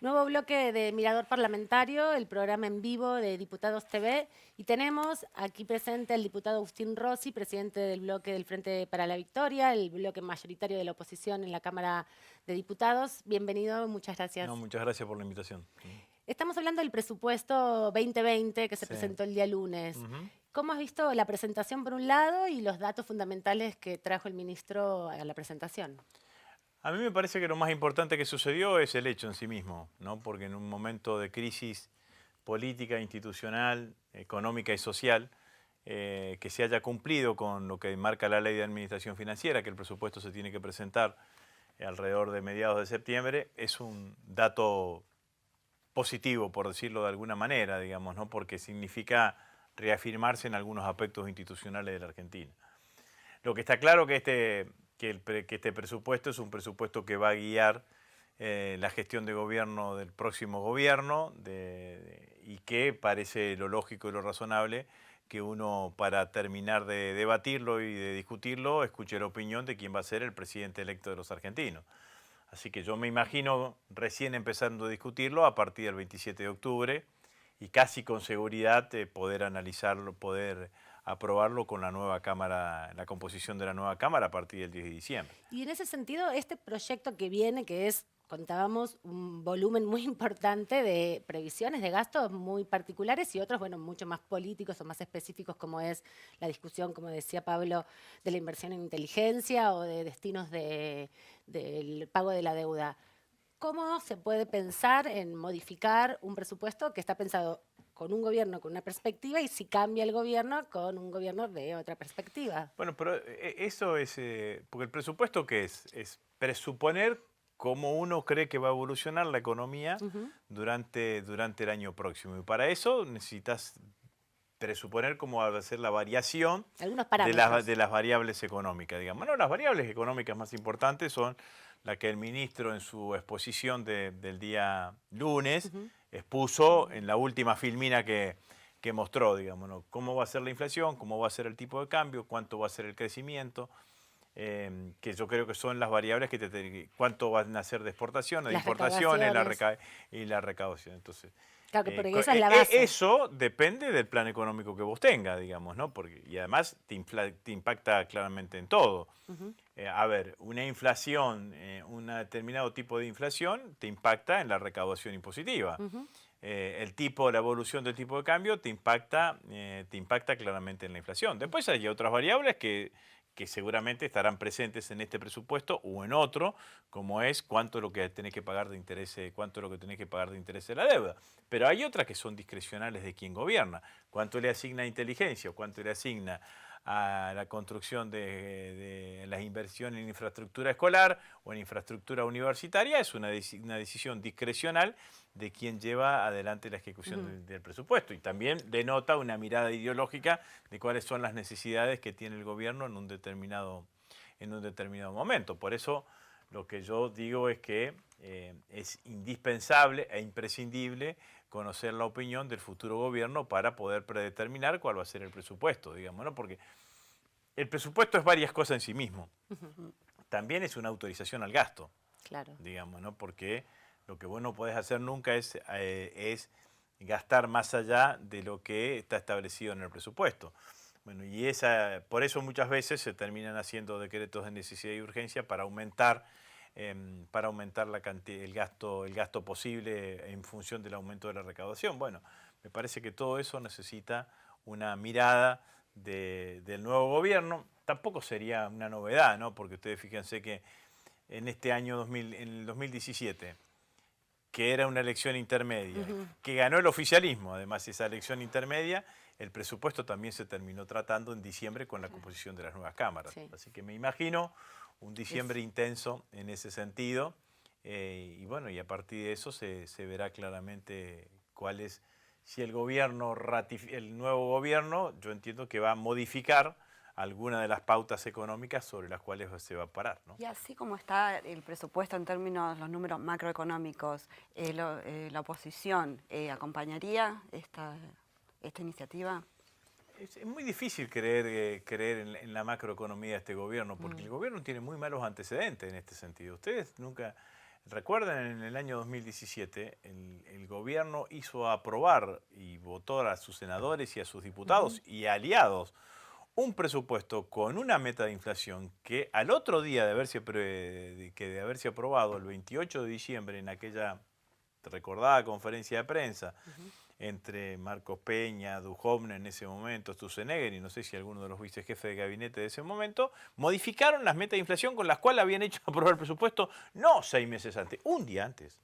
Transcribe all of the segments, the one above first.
Nuevo bloque de Mirador Parlamentario, el programa en vivo de Diputados TV. Y tenemos aquí presente al diputado Agustín Rossi, presidente del bloque del Frente para la Victoria, el bloque mayoritario de la oposición en la Cámara de Diputados. Bienvenido, muchas gracias. No, muchas gracias por la invitación. Estamos hablando del presupuesto 2020 que se Sí. presentó el día lunes. Ujú. ¿Cómo has visto la presentación por un lado y los datos fundamentales que trajo el ministro a la presentación? A mí me parece que lo más importante que sucedió es el hecho en sí mismo, ¿no? Porque en un momento de crisis política, institucional, económica y social, que se haya cumplido con lo que marca la Ley de Administración Financiera, que el presupuesto se tiene que presentar alrededor de mediados de septiembre, es un dato positivo, por decirlo de alguna manera, digamos, ¿no? Porque significa reafirmarse en algunos aspectos institucionales de la Argentina. Lo que está claro que este presupuesto es un presupuesto que va a guiar la gestión de gobierno del próximo gobierno y que parece lo lógico y lo razonable que uno, para terminar de debatirlo y de discutirlo, escuche la opinión de quién va a ser el presidente electo de los argentinos. Así que yo me imagino recién empezando a discutirlo a partir del 27 de octubre y casi con seguridad poder analizarlo, poder aprobarlo con la nueva Cámara, la composición de la nueva Cámara a partir del 10 de diciembre. Y en ese sentido, este proyecto que viene, que es, contábamos, un volumen muy importante de previsiones de gastos muy particulares y otros, bueno, mucho más políticos o más específicos, como es la discusión, como decía Pablo, de la inversión en inteligencia o de destinos del pago de la deuda. ¿Cómo se puede pensar en modificar un presupuesto que está pensado con un gobierno con una perspectiva y si cambia el gobierno con un gobierno de otra perspectiva? Bueno, pero eso es, porque el presupuesto ¿qué es presuponer cómo uno cree que va a evolucionar la economía Ujú. durante el año próximo. Y para eso necesitas presuponer cómo va a ser la variación Algunos de parámetros. las variables económicas, digamos. Bueno, las variables económicas más importantes son las que el ministro en su exposición del día lunes Ujú. expuso en la última filmina que mostró, digamos, ¿no? Cómo va a ser la inflación, cómo va a ser el tipo de cambio, cuánto va a ser el crecimiento, que yo creo que son las variables cuánto van a ser de exportaciones, Las recaudaciones. y la recaudación. Entonces, Claro, que porque esa es la base. eso depende del plan económico que vos tengas, digamos, ¿no? Porque, y además te impacta claramente en todo. Ujú. A ver, una inflación, un determinado tipo de inflación te impacta en la recaudación impositiva. Ujú. La evolución del tipo de cambio te impacta claramente en la inflación. Después hay otras variables que seguramente estarán presentes en este presupuesto o en otro, como es cuánto es lo que tenés que pagar de interés, cuánto es lo que tenés que pagar de interés de la deuda. Pero hay otras que son discrecionales de quien gobierna. Cuánto le asigna a inteligencia, o cuánto le asigna a la construcción de las inversiones en infraestructura escolar o en infraestructura universitaria, es una decisión discrecional de quien lleva adelante la ejecución Ujú. del presupuesto. Y también denota una mirada ideológica de cuáles son las necesidades que tiene el gobierno en un determinado momento. Por eso lo que yo digo es que es indispensable e imprescindible conocer la opinión del futuro gobierno para poder predeterminar cuál va a ser el presupuesto, digamos, ¿no? Porque el presupuesto es varias cosas en sí mismo. Ujú. También es una autorización al gasto, Claro. digamos, ¿no? Porque lo que vos no podés hacer nunca es gastar más allá de lo que está establecido en el presupuesto. Bueno, por eso muchas veces se terminan haciendo decretos de necesidad y urgencia para aumentar el gasto posible en función del aumento de la recaudación. Bueno, me parece que todo eso necesita una mirada del nuevo gobierno. Tampoco sería una novedad, ¿no? Porque ustedes fíjense que en este año 2000, en el 2017, que era una elección intermedia, Ujú. que ganó el oficialismo, además esa elección intermedia, el presupuesto también se terminó tratando en diciembre con la Claro. composición de las nuevas cámaras. Sí. Así que me imagino un diciembre Es- intenso en ese sentido, y bueno, y a partir de eso se verá claramente cuál es, si el gobierno, el nuevo gobierno, yo entiendo que va a modificar alguna de las pautas económicas sobre las cuales se va a parar, ¿no? Y así como está el presupuesto en términos, los números macroeconómicos, la oposición acompañaría esta iniciativa. Es muy difícil creer en la macroeconomía de este gobierno, porque Mm. el gobierno tiene muy malos antecedentes en este sentido. Ustedes nunca, Recuerden, en el año 2017, el gobierno hizo aprobar y votó a sus senadores y a sus diputados y aliados un presupuesto con una meta de inflación que al otro día de haberse aprobado, el 28 de diciembre, en aquella recordada conferencia de prensa, entre Marcos Peña, Duhovne en ese momento, Sturzenegger y no sé si alguno de los vicejefes de gabinete de ese momento, modificaron las metas de inflación con las cuales habían hecho aprobar el presupuesto no 6 meses antes, un día antes.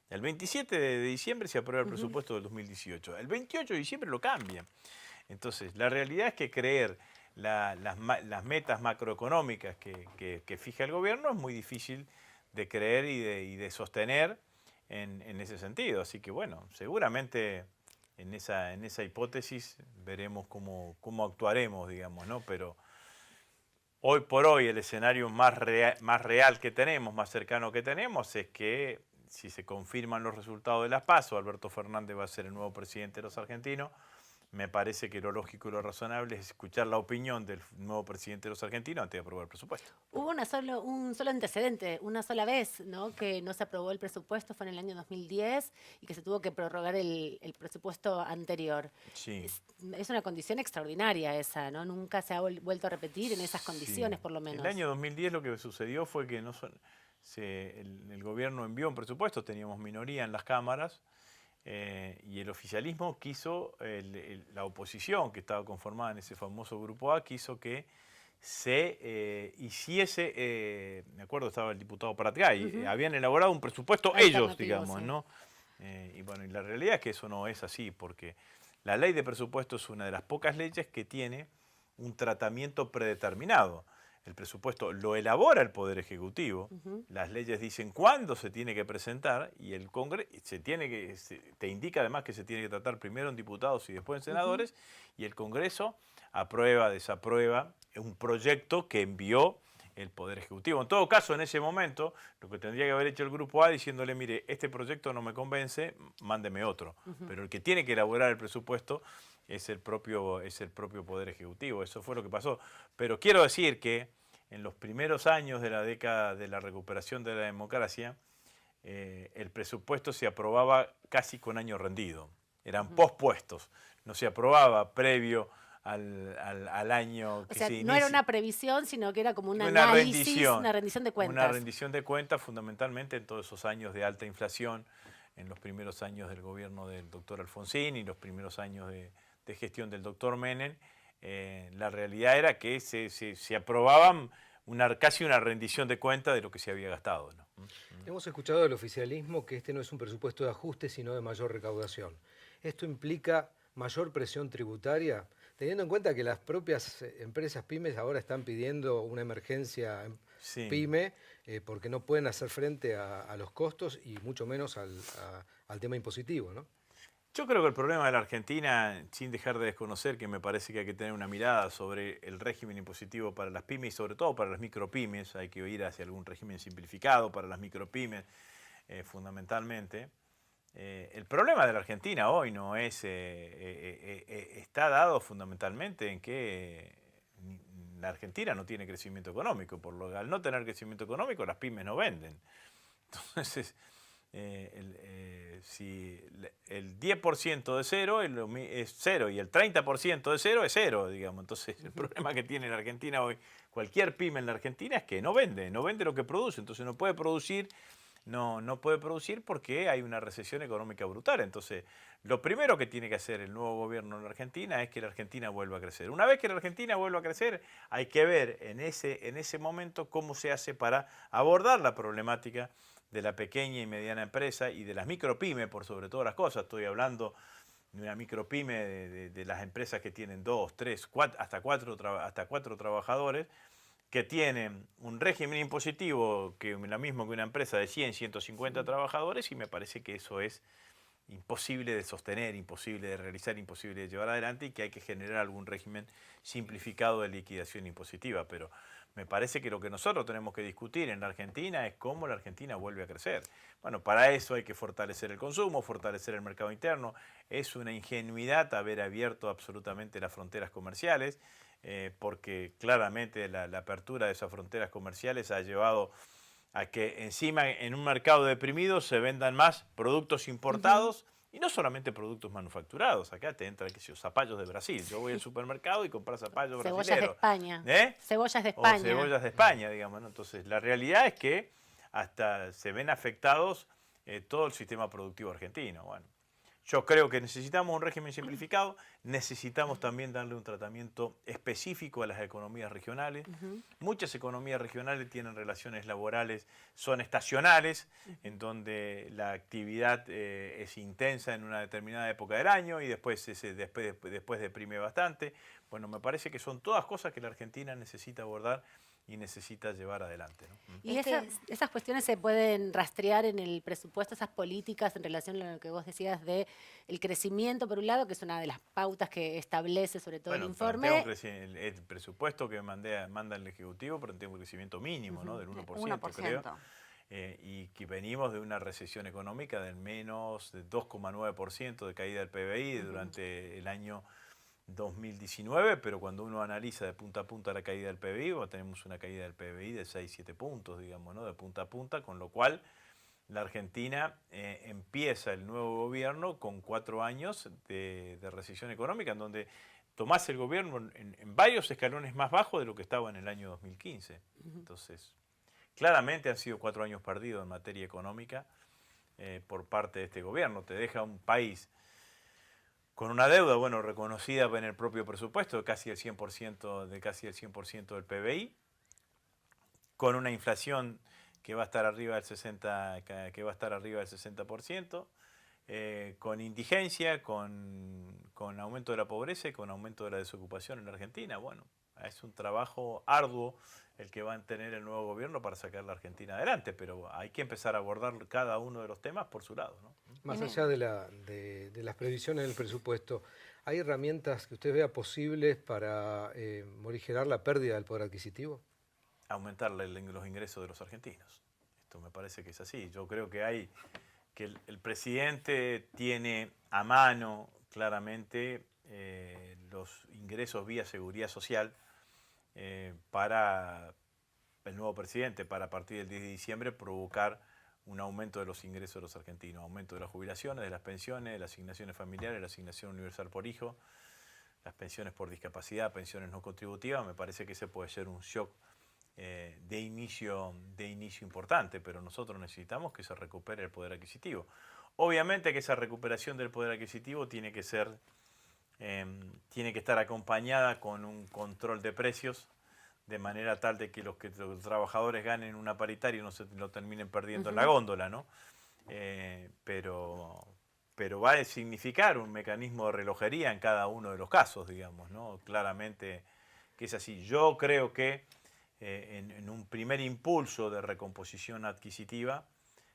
El 27 de diciembre se aprueba el presupuesto del 2018. El 28 de diciembre lo cambian. Entonces, la realidad es que creer las metas macroeconómicas que fija el gobierno es muy difícil de creer y de sostener en ese sentido. Así que bueno, seguramente en esa hipótesis veremos cómo actuaremos, digamos, ¿no? Pero hoy por hoy el escenario más real que tenemos, más cercano que tenemos, es que si se confirman los resultados de las PASO, Alberto Fernández va a ser el nuevo presidente de los argentinos. Me parece que lo lógico y lo razonable es escuchar la opinión del nuevo presidente de los argentinos antes de aprobar el presupuesto. Hubo un solo antecedente, una sola vez, ¿no?, que no se aprobó el presupuesto, fue en el año 2010 y que se tuvo que prorrogar el presupuesto anterior. Sí. Es una condición extraordinaria esa, ¿no? Nunca se ha vuelto a repetir en esas condiciones, Sí. por lo menos. El año 2010 lo que sucedió fue que el gobierno envió un presupuesto, teníamos minoría en las cámaras, y el oficialismo quiso, la oposición que estaba conformada en ese famoso grupo A, quiso que se hiciese, me acuerdo estaba el diputado Pratgay, habían elaborado un presupuesto ellos, digamos, sí. ¿no? Y bueno, y la realidad es que eso no es así, porque la ley de presupuesto es una de las pocas leyes que tiene un tratamiento predeterminado. El presupuesto lo elabora el Poder Ejecutivo, las leyes dicen cuándo se tiene que presentar y el Congreso te indica además que se tiene que tratar primero en diputados y después en senadores, y el Congreso aprueba, desaprueba un proyecto que envió el Poder Ejecutivo. En todo caso, en ese momento, lo que tendría que haber hecho el Grupo A diciéndole, mire, este proyecto no me convence, mándeme otro. Pero el que tiene que elaborar el presupuesto es el propio Poder Ejecutivo. Eso fue lo que pasó. Pero quiero decir que en los primeros años de la década de la recuperación de la democracia, el presupuesto se aprobaba casi con año rendido. Eran pospuestos. No se aprobaba previo al año que o sea, se inicia. No era una previsión, sino que era como un Una análisis, rendición, una rendición de cuentas. Una rendición de cuentas fundamentalmente en todos esos años de alta inflación, en los primeros años del gobierno del doctor Alfonsín y los primeros años de gestión del doctor Menem. La realidad era que se aprobaban casi una rendición de cuentas de lo que se había gastado, ¿no? Hemos escuchado del oficialismo que este no es un presupuesto de ajuste, sino de mayor recaudación. ¿Esto implica mayor presión tributaria? Teniendo en cuenta que las propias empresas pymes ahora están pidiendo una emergencia pyme porque no pueden hacer frente a los costos y mucho menos al tema impositivo, ¿no? Yo creo que el problema de la Argentina, sin dejar de desconocer que me parece que hay que tener una mirada sobre el régimen impositivo para las pymes y sobre todo para las micropymes, hay que ir hacia algún régimen simplificado para las micropymes fundamentalmente. El problema de la Argentina hoy no es, está dado fundamentalmente en que la Argentina no tiene crecimiento económico, al no tener crecimiento económico las pymes no venden. Entonces, si el 10% de cero es cero y el 30% de cero es cero, digamos. Entonces el problema que tiene la Argentina hoy, cualquier pyme en la Argentina, es que no vende lo que produce, entonces no puede producir porque hay una recesión económica brutal. Entonces lo primero que tiene que hacer el nuevo gobierno en la Argentina es que la Argentina vuelva a crecer. Una vez que la Argentina vuelva a crecer, hay que ver en ese momento cómo se hace para abordar la problemática de la pequeña y mediana empresa y de las micropymes, por sobre todas las cosas. Estoy hablando de una micropyme de las empresas que tienen 2, 3, 4, hasta 4 trabajadores, que tienen un régimen impositivo que es lo mismo que una empresa de 100, 150 trabajadores, y me parece que eso es imposible de sostener, imposible de realizar, imposible de llevar adelante, y que hay que generar algún régimen simplificado de liquidación impositiva. Pero me parece que lo que nosotros tenemos que discutir en la Argentina es cómo la Argentina vuelve a crecer. Bueno, para eso hay que fortalecer el consumo, fortalecer el mercado interno. Es una ingenuidad haber abierto absolutamente las fronteras comerciales, porque claramente la apertura de esas fronteras comerciales ha llevado a que encima en un mercado deprimido se vendan más productos importados y no solamente productos manufacturados. Acá te entran, qué sé yo, zapallos de Brasil. Yo voy al supermercado y compro zapallos Cebollas brasileños. de España. ¿Eh? Cebollas de O España. cebollas de España, digamos, ¿no? Entonces, la realidad es que hasta se ven afectados todo el sistema productivo argentino. Bueno, yo creo que necesitamos un régimen simplificado, necesitamos también darle un tratamiento específico a las economías regionales. Muchas economías regionales tienen relaciones laborales, son estacionales, en donde la actividad es intensa en una determinada época del año y después deprime bastante. Bueno, me parece que son todas cosas que la Argentina necesita abordar y necesita llevar adelante, ¿no? Y esas cuestiones se pueden rastrear en el presupuesto, esas políticas en relación a lo que vos decías de el crecimiento, por un lado, que es una de las pautas que establece sobre todo el informe. El presupuesto que manda el Ejecutivo plantea un crecimiento mínimo, ¿no? Del 1%, creo. Y que venimos de una recesión económica del menos de 2,9% de caída del PBI durante el año 2019, pero cuando uno analiza de punta a punta la caída del PBI, tenemos una caída del PBI de 6-7 puntos, digamos, ¿no? De punta a punta, con lo cual la Argentina empieza el nuevo gobierno con 4 años de recesión económica, en donde tomás el gobierno en varios escalones más bajos de lo que estaba en el año 2015. Entonces, claramente han sido 4 años perdidos en materia económica por parte de este gobierno. Te deja un país con una deuda, bueno, reconocida en el propio presupuesto de casi el 100%, del PBI, con una inflación que va a estar arriba del 60%, con indigencia, con aumento de la pobreza y con aumento de la desocupación en la Argentina. Bueno, es un trabajo arduo el que va a tener el nuevo gobierno para sacar la Argentina adelante, pero hay que empezar a abordar cada uno de los temas por su lado, ¿no? Más allá de las previsiones del presupuesto, ¿hay herramientas que usted vea posibles para morigerar la pérdida del poder adquisitivo? Aumentar los ingresos de los argentinos. Esto me parece que es así. Yo creo que el presidente tiene a mano claramente los ingresos vía seguridad social para el nuevo presidente, para a partir del 10 de diciembre provocar un aumento de los ingresos de los argentinos, aumento de las jubilaciones, de las pensiones, de las asignaciones familiares, la asignación universal por hijo, las pensiones por discapacidad, pensiones no contributivas. Me parece que ese puede ser un shock de inicio importante, pero nosotros necesitamos que se recupere el poder adquisitivo. Obviamente que esa recuperación del poder adquisitivo tiene que estar acompañada con un control de precios, de manera tal de que los trabajadores ganen una paritaria y no se lo terminen perdiendo en la góndola, ¿no? Pero va a significar un mecanismo de relojería en cada uno de los casos, digamos, ¿no? Claramente que es así. Yo creo que en un primer impulso de recomposición adquisitiva,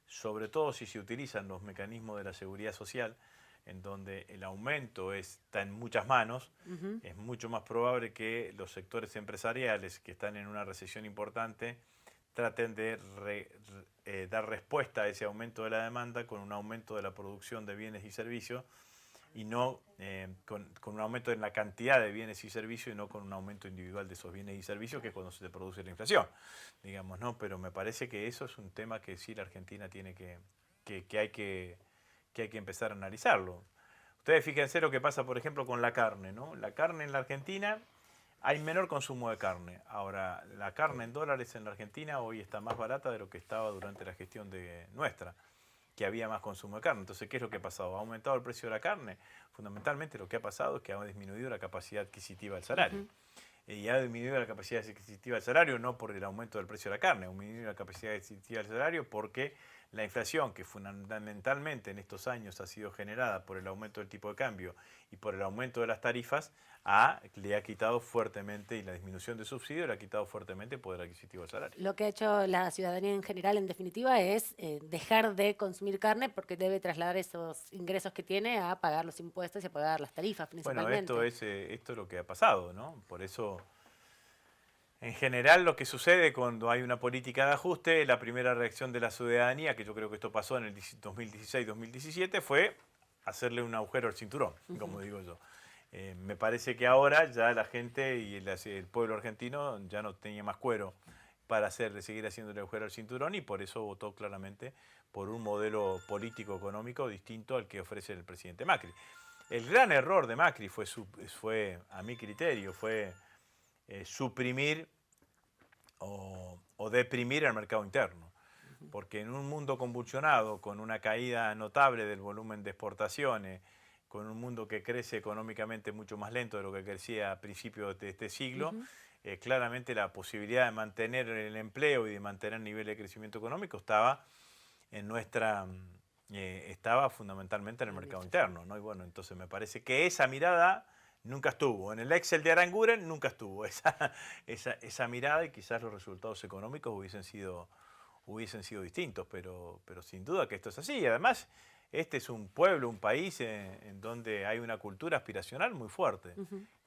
sobre todo si se utilizan los mecanismos de la seguridad social, en donde el aumento está en muchas manos, es mucho más probable que los sectores empresariales que están en una recesión importante traten de dar respuesta a ese aumento de la demanda con un aumento de la producción de bienes y servicios y no con un aumento en la cantidad de bienes y servicios y no con un aumento individual de esos bienes y servicios, que es cuando se produce la inflación, digamos, ¿no? Pero me parece que eso es un tema que sí la Argentina tiene que hay que empezar a analizarlo. Ustedes fíjense lo que pasa, por ejemplo, con la carne, ¿no? La carne en la Argentina, hay menor consumo de carne. Ahora, la carne en dólares en la Argentina hoy está más barata de lo que estaba durante la gestión nuestra, que había más consumo de carne. Entonces, ¿qué es lo que ha pasado? ¿Ha aumentado el precio de la carne? Fundamentalmente lo que ha pasado es que ha disminuido la capacidad adquisitiva del salario. Y ha disminuido la capacidad adquisitiva del salario no por el aumento del precio de la carne, ha disminuido la capacidad adquisitiva del salario porque la inflación, que fundamentalmente en estos años ha sido generada por el aumento del tipo de cambio y por el aumento de las tarifas, le ha quitado fuertemente, y la disminución de subsidios le ha quitado fuertemente el poder adquisitivo del salario. Lo que ha hecho la ciudadanía en general, en definitiva, es dejar de consumir carne porque debe trasladar esos ingresos que tiene a pagar los impuestos y a pagar las tarifas principalmente. Bueno, esto es lo que ha pasado, ¿no? Por eso, en general, lo que sucede cuando hay una política de ajuste, la primera reacción de la ciudadanía, que yo creo que esto pasó en el 2016-2017, fue hacerle un agujero al cinturón, como digo yo. Me parece que ahora ya la gente y el pueblo argentino ya no tenía más cuero para seguir haciéndole agujero al cinturón, y por eso votó claramente por un modelo político-económico distinto al que ofrece el presidente Macri. El gran error de Macri fue a mi criterio, fue suprimir o deprimir el mercado interno. Porque en un mundo convulsionado, con una caída notable del volumen de exportaciones, con un mundo que crece económicamente mucho más lento de lo que crecía a principios de este siglo, claramente la posibilidad de mantener el empleo y de mantener el nivel de crecimiento económico estaba estaba fundamentalmente en el mercado interno, ¿no? Y bueno, entonces me parece que esa mirada nunca estuvo. En el Excel de Aranguren nunca estuvo esa mirada, y quizás los resultados económicos hubiesen sido distintos, pero sin duda que esto es así. Y además, este es un pueblo, un país en donde hay una cultura aspiracional muy fuerte.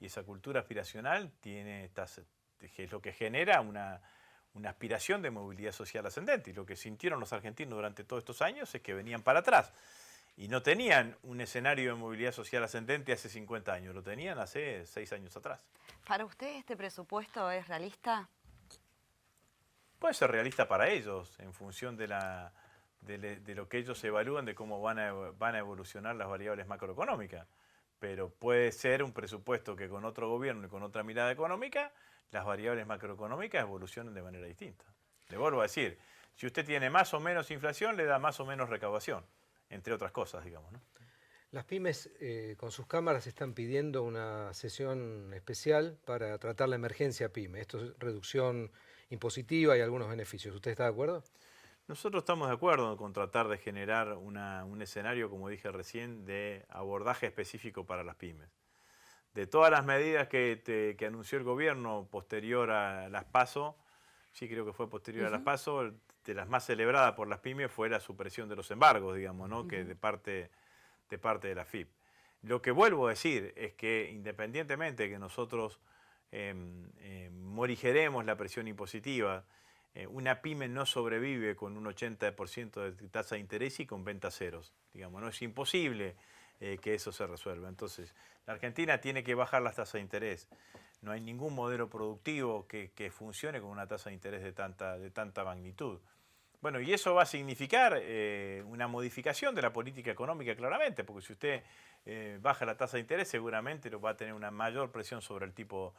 Y esa cultura aspiracional es lo que genera una aspiración de movilidad social ascendente. Y lo que sintieron los argentinos durante todos estos años es que venían para atrás. Y no tenían un escenario de movilidad social ascendente hace 50 años, lo tenían hace 6 años atrás. ¿Para usted este presupuesto es realista? Puede ser realista para ellos, en función de lo que ellos evalúan, de cómo van a evolucionar las variables macroeconómicas. Pero puede ser un presupuesto que con otro gobierno y con otra mirada económica, las variables macroeconómicas evolucionen de manera distinta. Le vuelvo a decir, si usted tiene más o menos inflación, le da más o menos recaudación, entre otras cosas, digamos, ¿no? Las pymes con sus cámaras están pidiendo una sesión especial para tratar la emergencia pyme. Esto es reducción impositiva y algunos beneficios. ¿Usted está de acuerdo? Nosotros estamos de acuerdo con tratar de generar un escenario, como dije recién, de abordaje específico para las pymes. De todas las medidas que anunció el gobierno posterior a las PASO, sí creo que fue posterior a las PASO, de las más celebradas por las pymes fue la supresión de los embargos, digamos, ¿no? Que de parte de la FIP. Lo que vuelvo a decir es que independientemente de que nosotros morigeremos la presión impositiva, una pyme no sobrevive con un 80% de tasa de interés y con ventas ceros. Digamos, no es imposible que eso se resuelva. Entonces, la Argentina tiene que bajar las tasas de interés. No hay ningún modelo productivo que funcione con una tasa de interés de tanta magnitud. Bueno, y eso va a significar una modificación de la política económica claramente, porque si usted baja la tasa de interés, seguramente va a tener una mayor presión sobre el tipo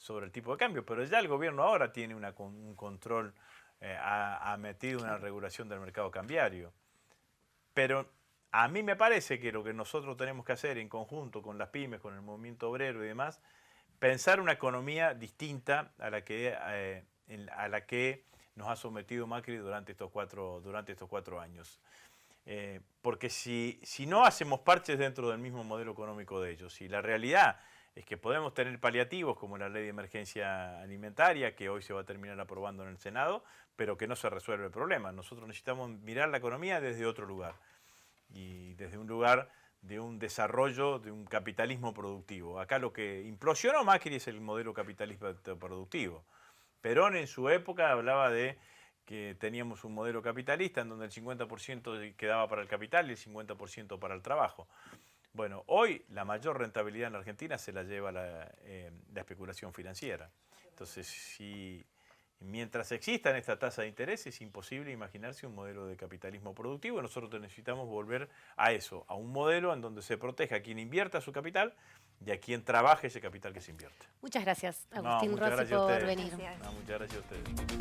de cambio. Pero ya el gobierno ahora tiene un control, ha metido una regulación del mercado cambiario. Pero a mí me parece que lo que nosotros tenemos que hacer en conjunto con las pymes, con el movimiento obrero y demás, pensar una economía distinta a la que nos ha sometido Macri durante estos cuatro años. Porque si no hacemos parches dentro del mismo modelo económico de ellos, y la realidad es que podemos tener paliativos como la ley de emergencia alimentaria, que hoy se va a terminar aprobando en el Senado, pero que no se resuelve el problema. Nosotros necesitamos mirar la economía desde otro lugar, y desde un lugar de un desarrollo, de un capitalismo productivo. Acá lo que implosionó Macri es el modelo capitalista productivo. Perón en su época hablaba de que teníamos un modelo capitalista en donde el 50% quedaba para el capital y el 50% para el trabajo. Bueno, hoy la mayor rentabilidad en la Argentina se la lleva la especulación financiera. Entonces, mientras existan esta tasa de interés, es imposible imaginarse un modelo de capitalismo productivo. Nosotros necesitamos volver a eso, a un modelo en donde se proteja a quien invierta su capital y a quien trabaje ese capital que se invierte. Muchas gracias, Agustín muchas Rossi, gracias a por ustedes. venir. Gracias. Muchas gracias a ustedes.